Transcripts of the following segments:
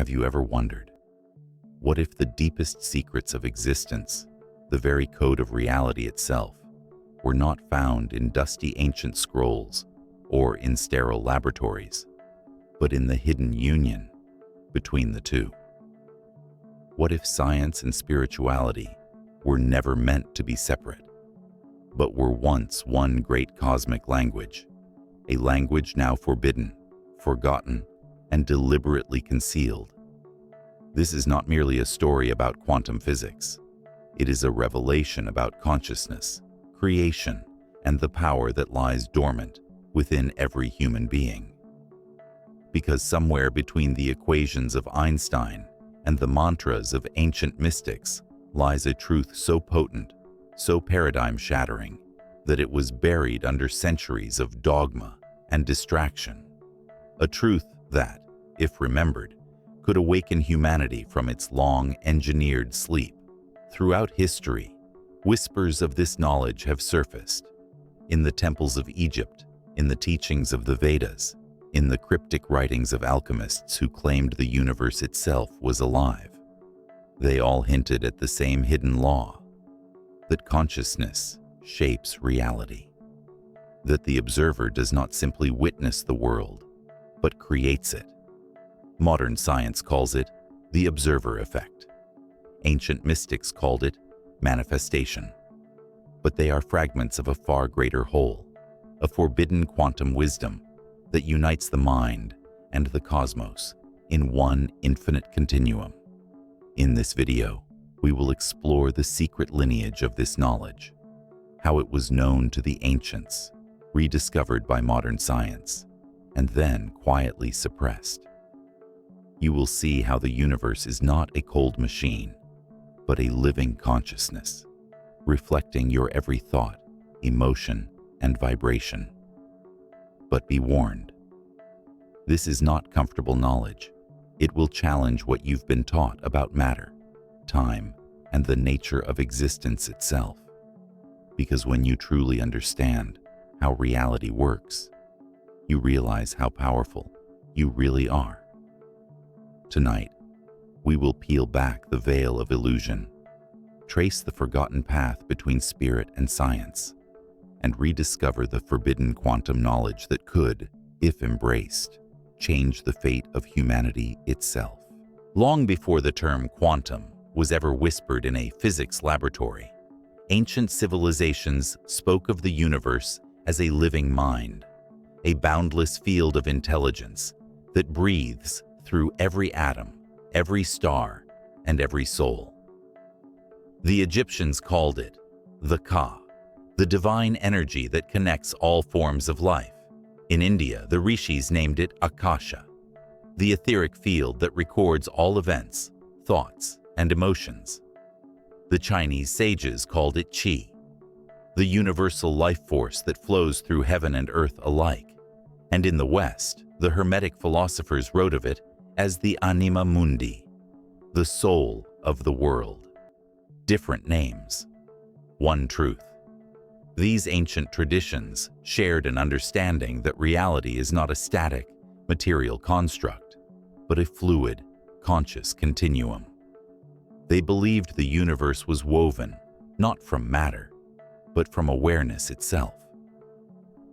Have you ever wondered, what if the deepest secrets of existence, the very code of reality itself, were not found in dusty ancient scrolls or in sterile laboratories, but in the hidden union between the two? What if science and spirituality were never meant to be separate, but were once one great cosmic language, a language now forbidden, forgotten, and deliberately concealed? This is not merely a story about quantum physics. It is a revelation about consciousness, creation, and the power that lies dormant within every human being. Because somewhere between the equations of Einstein and the mantras of ancient mystics lies a truth so potent, so paradigm-shattering, that it was buried under centuries of dogma and distraction. A truth that, if remembered, could awaken humanity from its long engineered sleep. Throughout history, whispers of this knowledge have surfaced. In the temples of Egypt, in the teachings of the Vedas, in the cryptic writings of alchemists who claimed the universe itself was alive. They all hinted at the same hidden law, that consciousness shapes reality, that the observer does not simply witness the world, but creates it. Modern science calls it the observer effect. Ancient mystics called it manifestation. But they are fragments of a far greater whole, a forbidden quantum wisdom that unites the mind and the cosmos in one infinite continuum. In this video, we will explore the secret lineage of this knowledge, how it was known to the ancients, rediscovered by modern science, and then quietly suppressed. You will see how the universe is not a cold machine, but a living consciousness, reflecting your every thought, emotion, and vibration. But be warned, this is not comfortable knowledge. It will challenge what you've been taught about matter, time, and the nature of existence itself. Because when you truly understand how reality works, you realize how powerful you really are. Tonight, we will peel back the veil of illusion, trace the forgotten path between spirit and science, and rediscover the forbidden quantum knowledge that could, if embraced, change the fate of humanity itself. Long before the term quantum was ever whispered in a physics laboratory, ancient civilizations spoke of the universe as a living mind, a boundless field of intelligence that breathes through every atom, every star, and every soul. The Egyptians called it the Ka, the divine energy that connects all forms of life. In India, the Rishis named it Akasha, the etheric field that records all events, thoughts, and emotions. The Chinese sages called it Qi, the universal life force that flows through heaven and earth alike. And in the West, the Hermetic philosophers wrote of it as the anima mundi, the soul of the world. Different names, one truth. These ancient traditions shared an understanding that reality is not a static, material construct, but a fluid, conscious continuum. They believed the universe was woven, not from matter, but from awareness itself.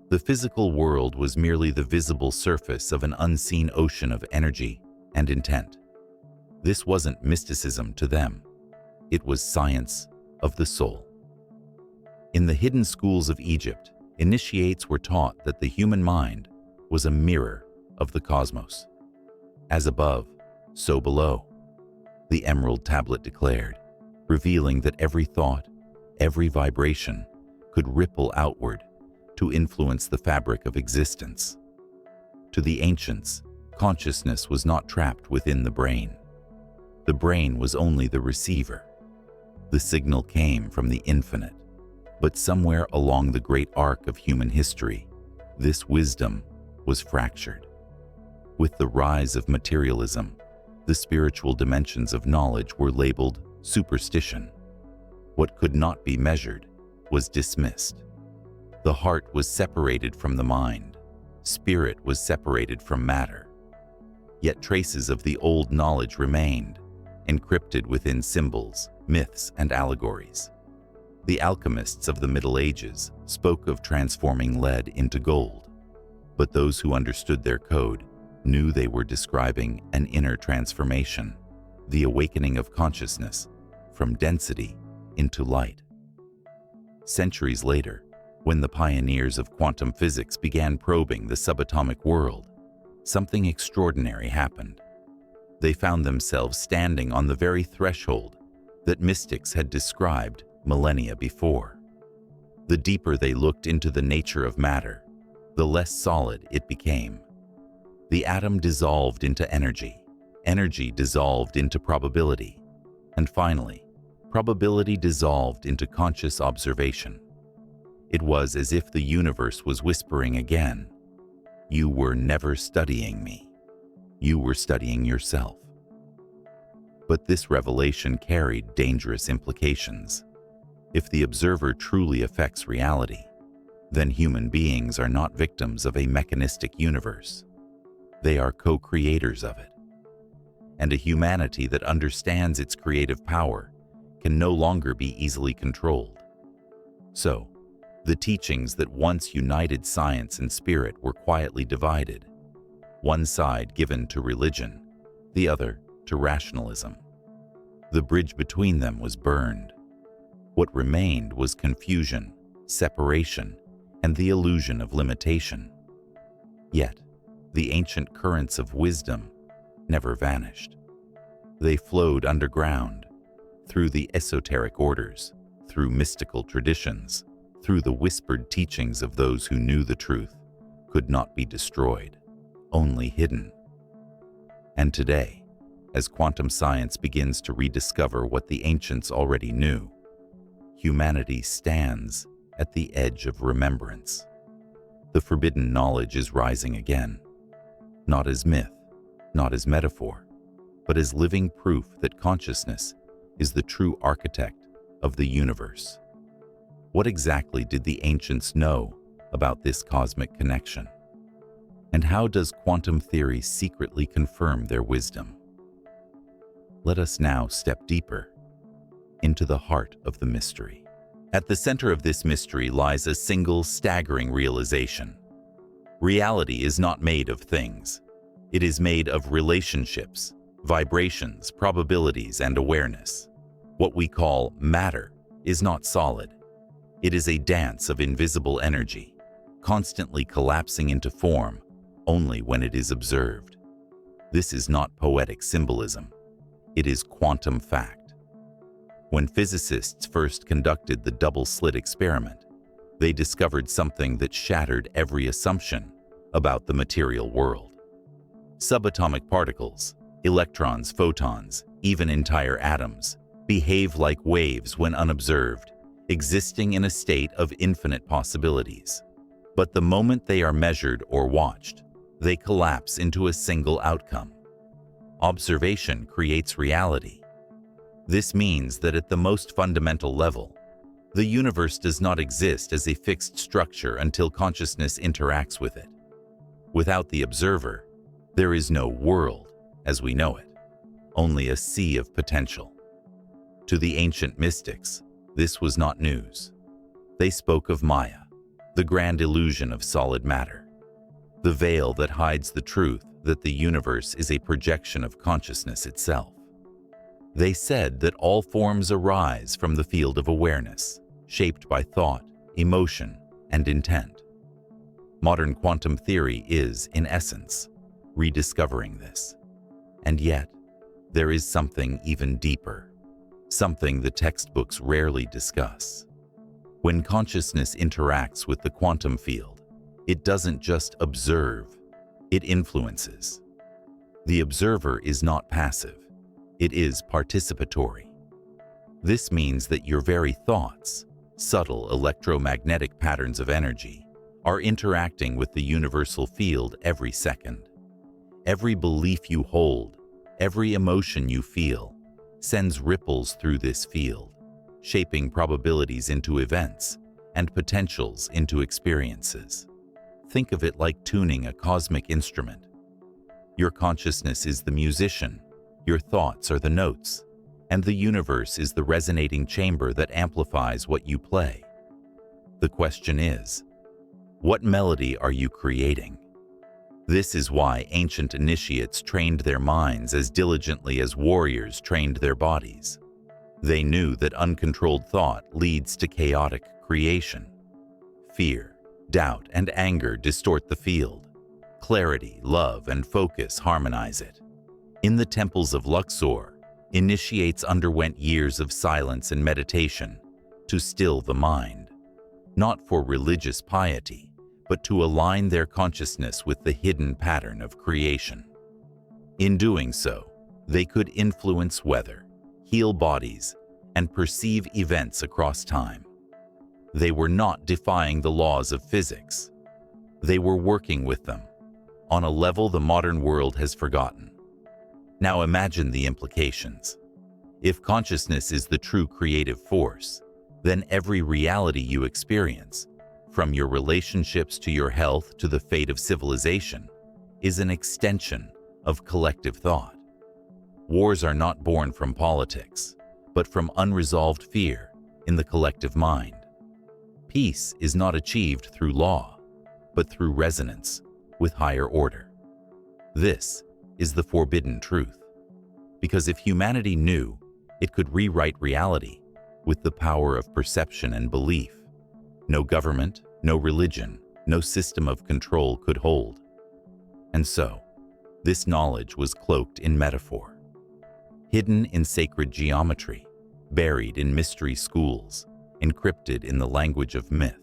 The physical world was merely the visible surface of an unseen ocean of energy and intent. This wasn't mysticism to them. It was science of the soul. In the hidden schools of Egypt, initiates were taught that the human mind was a mirror of the cosmos. As above, so below, the Emerald Tablet declared, revealing that every thought, every vibration could ripple outward to influence the fabric of existence. To the ancients, consciousness was not trapped within the brain. The brain was only the receiver. The signal came from the infinite. But somewhere along the great arc of human history, this wisdom was fractured. With the rise of materialism, the spiritual dimensions of knowledge were labeled superstition. What could not be measured was dismissed. The heart was separated from the mind. Spirit was separated from matter. Yet traces of the old knowledge remained, encrypted within symbols, myths, and allegories. The alchemists of the Middle Ages spoke of transforming lead into gold, but those who understood their code knew they were describing an inner transformation, the awakening of consciousness from density into light. Centuries later, when the pioneers of quantum physics began probing the subatomic world, something extraordinary happened. They found themselves standing on the very threshold that mystics had described millennia before. The deeper they looked into the nature of matter, the less solid it became. The atom dissolved into energy, energy dissolved into probability, and finally, probability dissolved into conscious observation. It was as if the universe was whispering again, "You were never studying me. You were studying yourself." But this revelation carried dangerous implications. If the observer truly affects reality, then human beings are not victims of a mechanistic universe. They are co-creators of it. And a humanity that understands its creative power can no longer be easily controlled. So, the teachings that once united science and spirit were quietly divided, one side given to religion, the other to rationalism. The bridge between them was burned. What remained was confusion, separation, and the illusion of limitation. Yet, the ancient currents of wisdom never vanished. They flowed underground, through the esoteric orders, through mystical traditions, through the whispered teachings of those who knew the truth could not be destroyed, only hidden. And today, as quantum science begins to rediscover what the ancients already knew, humanity stands at the edge of remembrance. The forbidden knowledge is rising again, not as myth, not as metaphor, but as living proof that consciousness is the true architect of the universe. What exactly did the ancients know about this cosmic connection? And how does quantum theory secretly confirm their wisdom? Let us now step deeper into the heart of the mystery. At the center of this mystery lies a single staggering realization. Reality is not made of things. It is made of relationships, vibrations, probabilities, and awareness. What we call matter is not solid. It is a dance of invisible energy, constantly collapsing into form only when it is observed. This is not poetic symbolism. It is quantum fact. When physicists first conducted the double-slit experiment, they discovered something that shattered every assumption about the material world. Subatomic particles, electrons, photons, even entire atoms, behave like waves when unobserved, existing in a state of infinite possibilities. But the moment they are measured or watched, they collapse into a single outcome. Observation creates reality. This means that at the most fundamental level, the universe does not exist as a fixed structure until consciousness interacts with it. Without the observer, there is no world as we know it, only a sea of potential. To the ancient mystics, this was not news. They spoke of Maya, the grand illusion of solid matter, the veil that hides the truth that the universe is a projection of consciousness itself. They said that all forms arise from the field of awareness, shaped by thought, emotion, and intent. Modern quantum theory is, in essence, rediscovering this. And yet, there is something even deeper, something the textbooks rarely discuss. When consciousness interacts with the quantum field, it doesn't just observe, it influences. The observer is not passive, it is participatory. This means that your very thoughts, subtle electromagnetic patterns of energy, are interacting with the universal field every second. Every belief you hold, every emotion you feel, sends ripples through this field, shaping probabilities into events and potentials into experiences. Think of it like tuning a cosmic instrument. Your consciousness is the musician, your thoughts are the notes, and the universe is the resonating chamber that amplifies what you play. The question is, what melody are you creating? This is why ancient initiates trained their minds as diligently as warriors trained their bodies. They knew that uncontrolled thought leads to chaotic creation. Fear, doubt, and anger distort the field. Clarity, love, and focus harmonize it. In the temples of Luxor, initiates underwent years of silence and meditation to still the mind, not for religious piety, but to align their consciousness with the hidden pattern of creation. In doing so, they could influence weather, heal bodies, and perceive events across time. They were not defying the laws of physics. They were working with them, on a level the modern world has forgotten. Now imagine the implications. If consciousness is the true creative force, then every reality you experience, from your relationships to your health to the fate of civilization, is an extension of collective thought. Wars are not born from politics, but from unresolved fear in the collective mind. Peace is not achieved through law, but through resonance with higher order. This is the forbidden truth, because if humanity knew it could rewrite reality with the power of perception and belief, no government, no religion, no system of control could hold. And so, this knowledge was cloaked in metaphor, hidden in sacred geometry, buried in mystery schools, encrypted in the language of myth.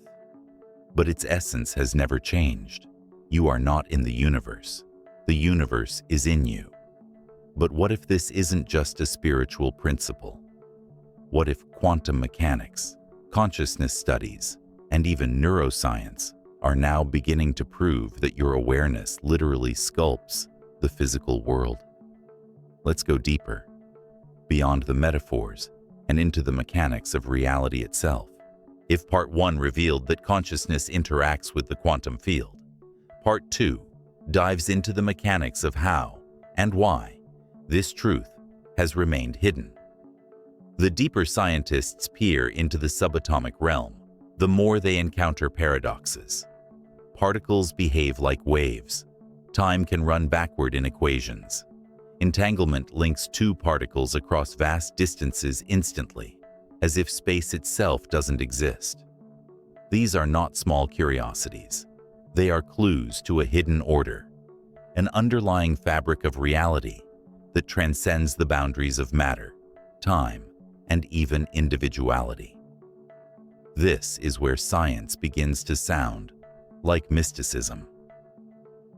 But its essence has never changed. You are not in the universe. The universe is in you. But what if this isn't just a spiritual principle? What if quantum mechanics, consciousness studies, and even neuroscience are now beginning to prove that your awareness literally sculpts the physical world? Let's go deeper, beyond the metaphors and into the mechanics of reality itself. If Part 1 revealed that consciousness interacts with the quantum field, Part 2 dives into the mechanics of how and why this truth has remained hidden. The deeper scientists peer into the subatomic realm, the more they encounter paradoxes. Particles behave like waves. Time can run backward in equations. Entanglement links two particles across vast distances instantly, as if space itself doesn't exist. These are not small curiosities. They are clues to a hidden order, an underlying fabric of reality that transcends the boundaries of matter, time, and even individuality. This is where science begins to sound like mysticism.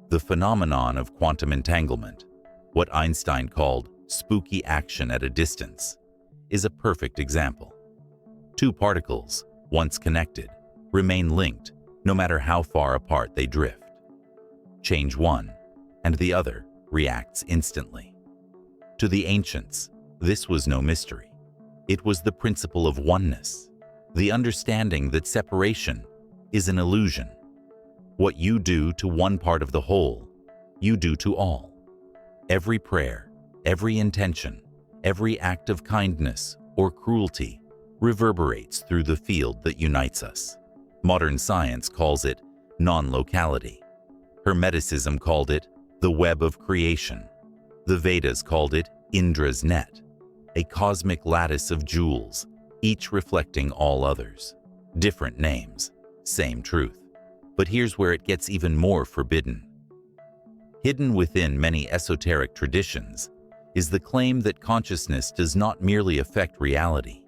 The phenomenon of quantum entanglement, what Einstein called spooky action at a distance, is a perfect example. Two particles, once connected, remain linked no matter how far apart they drift. Change one, and the other reacts instantly. To the ancients, this was no mystery. It was the principle of oneness, the understanding that separation is an illusion. What you do to one part of the whole, you do to all. Every prayer, every intention, every act of kindness or cruelty reverberates through the field that unites us. Modern science calls it non-locality. Hermeticism called it the web of creation. The Vedas called it Indra's net, a cosmic lattice of jewels, each reflecting all others. Different names, same truth. But here's where it gets even more forbidden. Hidden within many esoteric traditions is the claim that consciousness does not merely affect reality,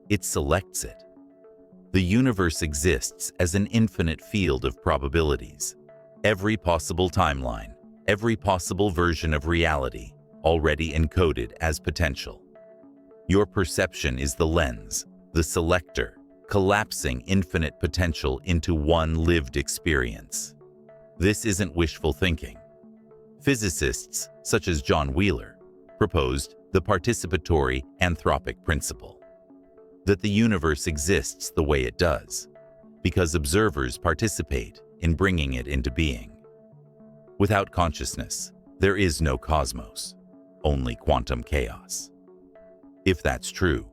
it selects it. The universe exists as an infinite field of probabilities. Every possible timeline, every possible version of reality, already encoded as potential. Your perception is the lens, the selector, collapsing infinite potential into one lived experience. This isn't wishful thinking. Physicists, such as John Wheeler, proposed the participatory anthropic principle, that the universe exists the way it does, because observers participate in bringing it into being. Without consciousness, There is no cosmos, only quantum chaos. If that's true,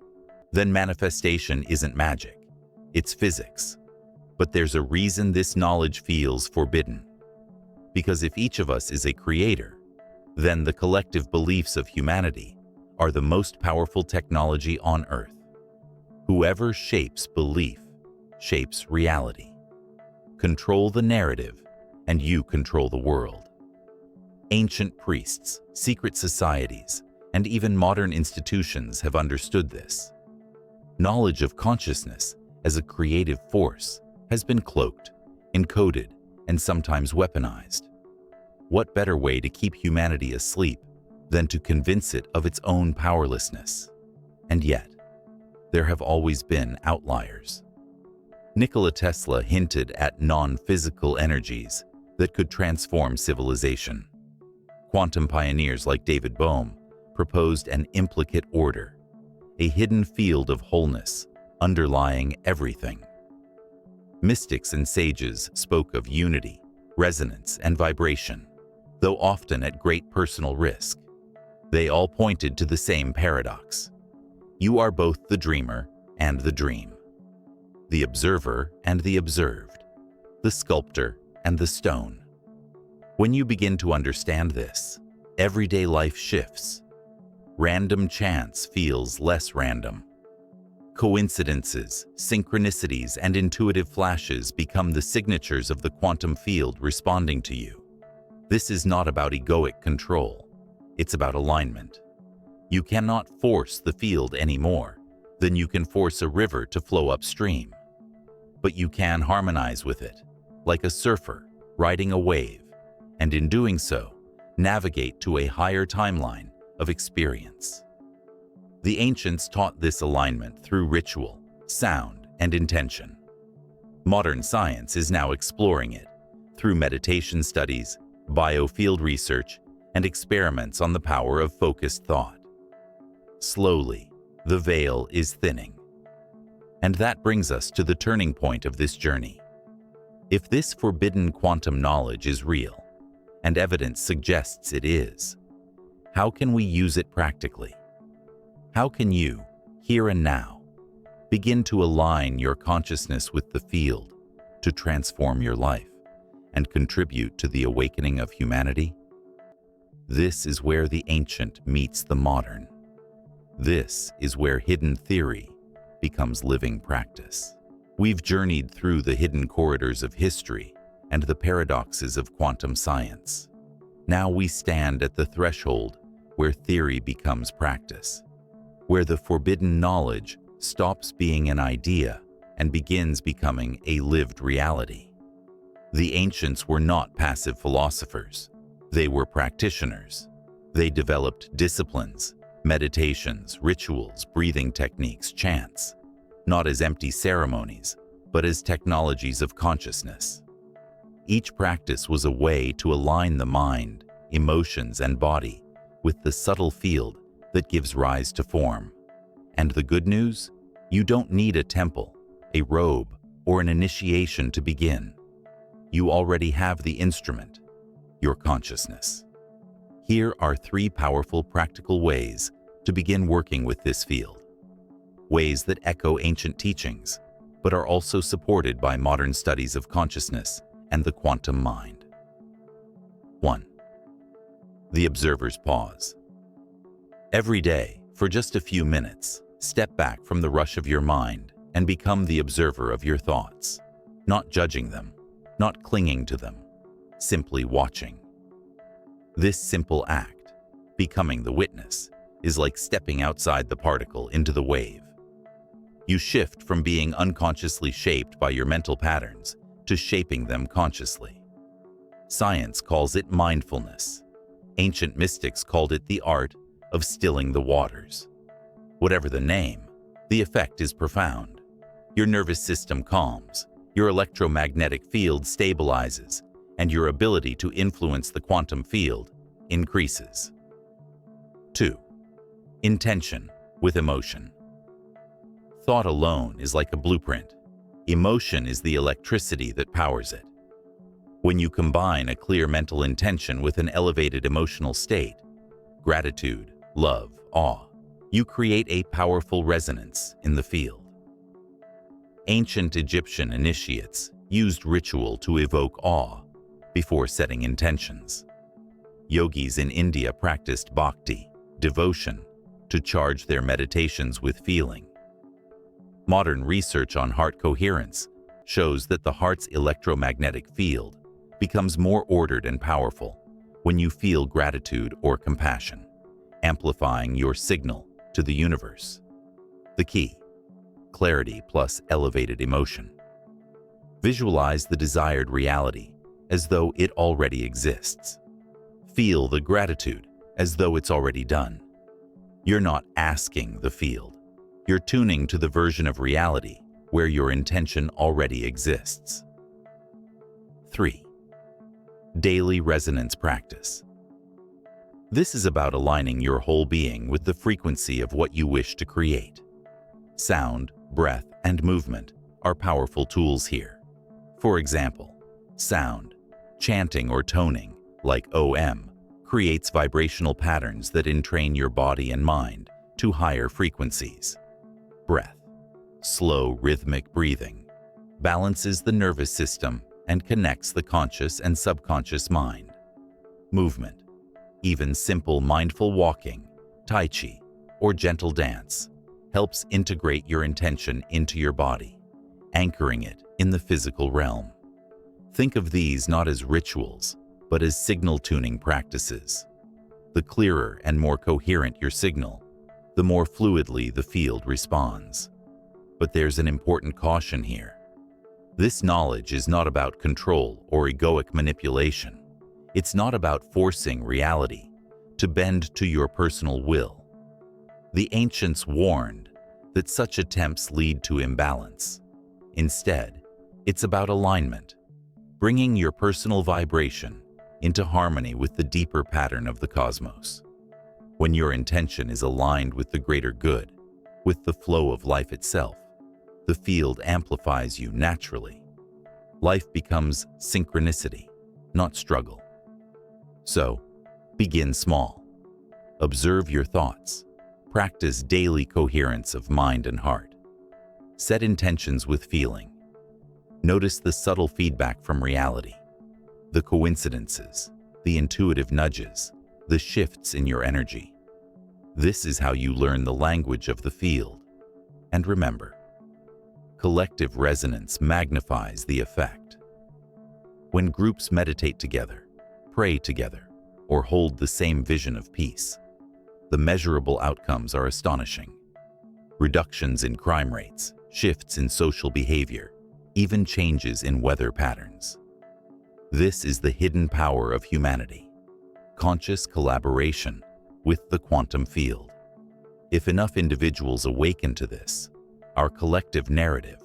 then manifestation isn't magic, it's physics. But there's a reason this knowledge feels forbidden. Because if each of us is a creator, then the collective beliefs of humanity are the most powerful technology on Earth. Whoever shapes belief shapes reality. Control the narrative, and you control the world. Ancient priests, secret societies, and even modern institutions have understood this. Knowledge of consciousness as a creative force has been cloaked, encoded, and sometimes weaponized. What better way to keep humanity asleep than to convince it of its own powerlessness? And yet, there have always been outliers. Nikola Tesla hinted at non-physical energies that could transform civilization. Quantum pioneers like David Bohm proposed an implicate order, a hidden field of wholeness underlying everything. Mystics and sages spoke of unity, resonance, and vibration, though often at great personal risk. They all pointed to the same paradox. You are both the dreamer and the dream, the observer and the observed, the sculptor and the stone. When you begin to understand this, everyday life shifts. Random chance feels less random. Coincidences, synchronicities, and intuitive flashes become the signatures of the quantum field responding to you. This is not about egoic control. It's about alignment. You cannot force the field any more than you can force a river to flow upstream. But you can harmonize with it, like a surfer riding a wave, and in doing so, navigate to a higher timeline of experience. The ancients taught this alignment through ritual, sound, and intention. Modern science is now exploring it through meditation studies, biofield research, and experiments on the power of focused thought. Slowly, the veil is thinning. And that brings us to the turning point of this journey. If this forbidden quantum knowledge is real, and evidence suggests it is, how can we use it practically? How can you, here and now, begin to align your consciousness with the field to transform your life and contribute to the awakening of humanity? This is where the ancient meets the modern. This is where hidden theory becomes living practice. We've journeyed through the hidden corridors of history and the paradoxes of quantum science. Now we stand at the threshold where theory becomes practice, where the forbidden knowledge stops being an idea and begins becoming a lived reality. The ancients were not passive philosophers. They were practitioners. They developed disciplines, meditations, rituals, breathing techniques, chants, not as empty ceremonies, but as technologies of consciousness. Each practice was a way to align the mind, emotions, and body with the subtle field that gives rise to form. And the good news? You don't need a temple, a robe, or an initiation to begin. You already have the instrument, your consciousness. Here are 3 powerful practical ways to begin working with this field. Ways that echo ancient teachings, but are also supported by modern studies of consciousness and the quantum mind. 1. The observer's pause. Every day, for just a few minutes, step back from the rush of your mind and become the observer of your thoughts, not judging them, not clinging to them, simply watching. This simple act, becoming the witness, is like stepping outside the particle into the wave. You shift from being unconsciously shaped by your mental patterns to shaping them consciously. Science calls it mindfulness. Ancient mystics called it the art of stilling the waters. Whatever the name, the effect is profound. Your nervous system calms, your electromagnetic field stabilizes, and your ability to influence the quantum field increases. 2. Intention with emotion. Thought alone is like a blueprint. Emotion is the electricity that powers it. When you combine a clear mental intention with an elevated emotional state, gratitude, love, awe, you create a powerful resonance in the field. Ancient Egyptian initiates used ritual to evoke awe before setting intentions. Yogis in India practiced bhakti, devotion, to charge their meditations with feeling. Modern research on heart coherence shows that the heart's electromagnetic field becomes more ordered and powerful when you feel gratitude or compassion, amplifying your signal to the universe. The key: clarity plus elevated emotion. Visualize the desired reality as though it already exists. Feel the gratitude as though it's already done. You're not asking the field. You're tuning to the version of reality where your intention already exists. 3. Daily resonance practice. This is about aligning your whole being with the frequency of what you wish to create. Sound, breath, and movement are powerful tools here. For example, sound, chanting or toning, like OM, creates vibrational patterns that entrain your body and mind to higher frequencies. Breath, slow rhythmic breathing, balances the nervous system and connects the conscious and subconscious mind. Movement, even simple mindful walking, tai chi, or gentle dance, helps integrate your intention into your body, anchoring it in the physical realm. Think of these not as rituals, but as signal tuning practices. The clearer and more coherent your signal, the more fluidly the field responds. But there's an important caution here. This knowledge is not about control or egoic manipulation. It's not about forcing reality to bend to your personal will. The ancients warned that such attempts lead to imbalance. Instead, it's about alignment, bringing your personal vibration into harmony with the deeper pattern of the cosmos. When your intention is aligned with the greater good, with the flow of life itself, the field amplifies you naturally. Life becomes synchronicity, not struggle. So, begin small. Observe your thoughts. Practice daily coherence of mind and heart. Set intentions with feeling. Notice the subtle feedback from reality, the coincidences, the intuitive nudges, the shifts in your energy. This is how you learn the language of the field. And remember, collective resonance magnifies the effect. When groups meditate together, pray together, or hold the same vision of peace, the measurable outcomes are astonishing. Reductions in crime rates, shifts in social behavior, even changes in weather patterns. This is the hidden power of humanity, conscious collaboration with the quantum field. If enough individuals awaken to this, our collective narrative,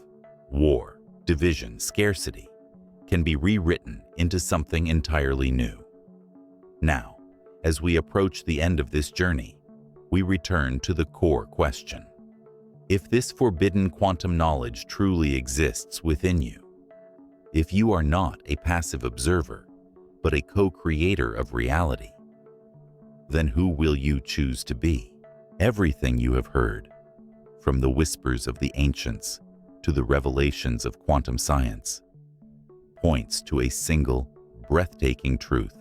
war, division, scarcity, can be rewritten into something entirely new. Now, as we approach the end of this journey, we return to the core question. If this forbidden quantum knowledge truly exists within you, if you are not a passive observer, but a co-creator of reality, then who will you choose to be? Everything you have heard, from the whispers of the ancients to the revelations of quantum science, points to a single, breathtaking truth.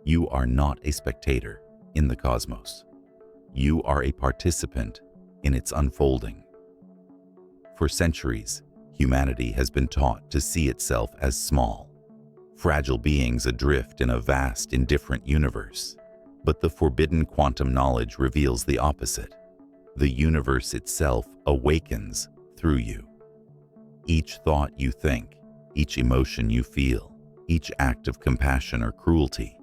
You are not a spectator in the cosmos. You are a participant in its unfolding. For centuries, humanity has been taught to see itself as small, fragile beings adrift in a vast, indifferent universe. But the forbidden quantum knowledge reveals the opposite. The universe itself awakens through you. Each thought you think, each emotion you feel, each act of compassion or cruelty,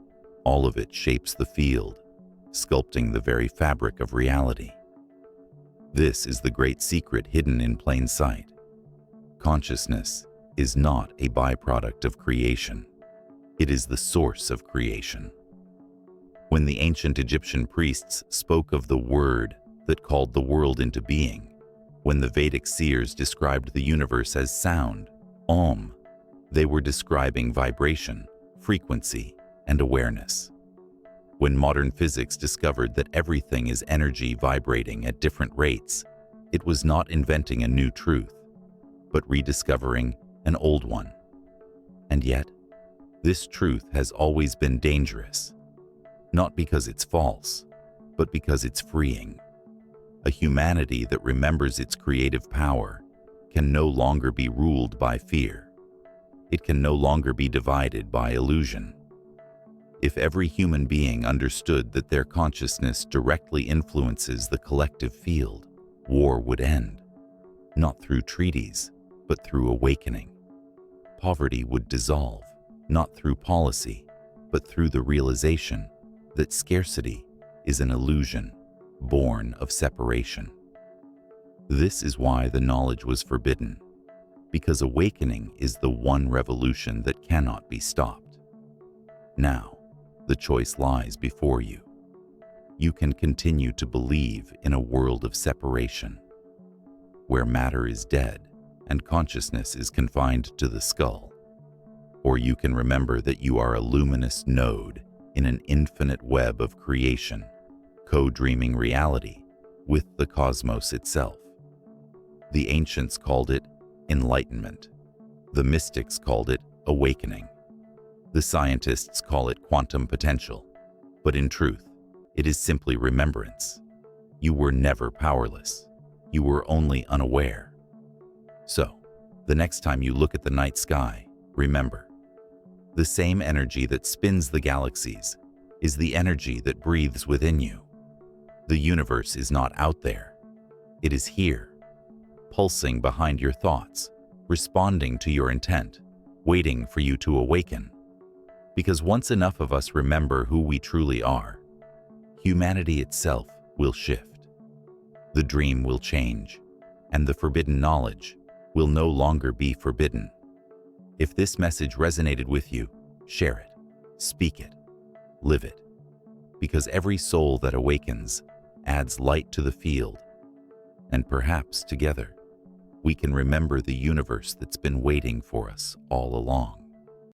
all of it shapes the field, sculpting the very fabric of reality. This is the great secret hidden in plain sight. Consciousness is not a byproduct of creation. It is the source of creation. When the ancient Egyptian priests spoke of the word that called the world into being, when the Vedic seers described the universe as sound, Om, They were describing vibration, frequency, and awareness. When modern physics discovered that everything is energy vibrating at different rates, it was not inventing a new truth, but rediscovering an old one. And yet, this truth has always been dangerous, not because it's false, but because it's freeing. A humanity that remembers its creative power can no longer be ruled by fear. It can no longer be divided by illusion. If every human being understood that their consciousness directly influences the collective field, war would end, not through treaties, but through awakening. Poverty would dissolve, not through policy, but through the realization that scarcity is an illusion born of separation. This is why the knowledge was forbidden, because awakening is the one revolution that cannot be stopped. Now, the choice lies before you. You can continue to believe in a world of separation, where matter is dead and consciousness is confined to the skull. Or you can remember that you are a luminous node in an infinite web of creation, co-dreaming reality with the cosmos itself. The ancients called it enlightenment. The mystics called it awakening. The scientists call it quantum potential. But in truth, it is simply remembrance. You were never powerless. You were only unaware. So, the next time you look at the night sky, remember, the same energy that spins the galaxies is the energy that breathes within you. The universe is not out there. It is here, pulsing behind your thoughts, responding to your intent, waiting for you to awaken. Because once enough of us remember who we truly are, humanity itself will shift. The dream will change, and the forbidden knowledge will no longer be forbidden. If this message resonated with you, share it, speak it, live it. Because every soul that awakens adds light to the field, and perhaps together, we can remember the universe that's been waiting for us all along.